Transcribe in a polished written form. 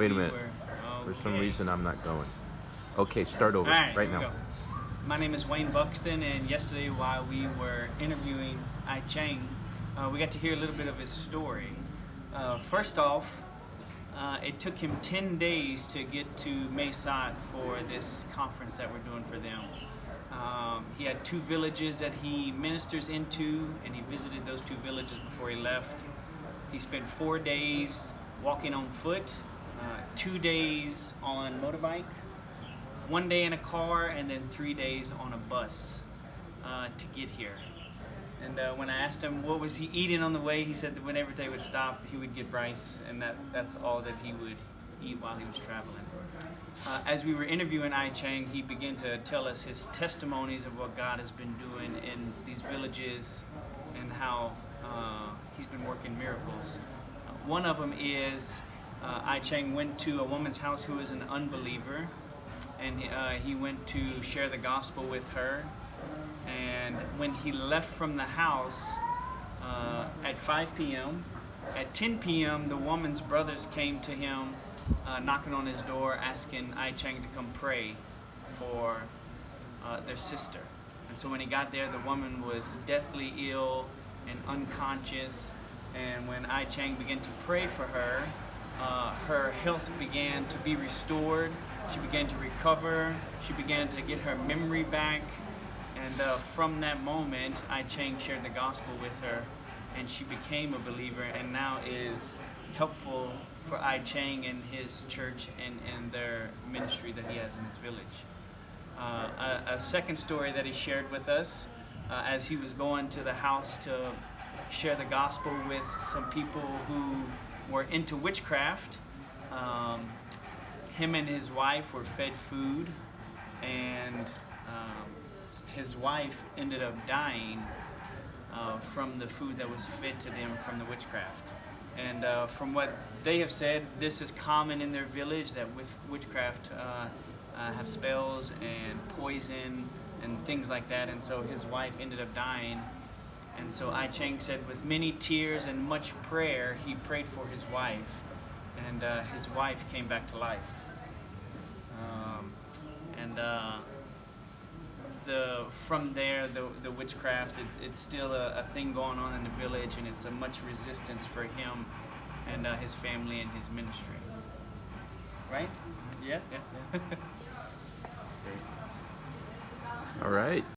Wait a minute. For some reason, I'm not going. Okay, start over right now. My name is Wayne Buxton, and yesterday while we were interviewing I Chang, we got to hear a little bit of his story. First off, it took him 10 days to get to Mesot for this conference that we're doing for them. He had 2 villages that he ministers into, and he visited those 2 villages before he left. He spent 4 days walking on foot, 2 days on motorbike, 1 day in a car, and then 3 days on a bus to get here. And when I asked him what was he eating on the way, he said that whenever they would stop, he would get rice, and that's all that he would eat while he was traveling. As we were interviewing I Chang, he began to tell us his testimonies of what God has been doing in these villages and how he's been working miracles. One of them is I Chang went to a woman's house who was an unbeliever, and he went to share the gospel with her. And when he left from the house at 5 p.m., at 10 p.m. the woman's brothers came to him, knocking on his door, asking I Chang to come pray for their sister. And so when he got there, the woman was deathly ill and unconscious. And when I Chang began to pray for her, her health began to be restored. She began to recover. She began to get her memory back. And from that moment, I Chang shared the gospel with her, and she became a believer, and now is helpful for I Chang and his church and their ministry that he has in his village. A second story that he shared with us, as he was going to the house to share the gospel with some people who were into witchcraft, him and his wife were fed food, and his wife ended up dying from the food that was fed to them from the witchcraft. And from what they have said, this is common in their village, that with witchcraft have spells and poison and things like that. And so his wife ended up dying. And so I Chang said, with many tears and much prayer, he prayed for his wife. And his wife came back to life. From there, the witchcraft, it's still a thing going on in the village, and it's a much resistance for him and his family and his ministry. Right? Yeah? All right.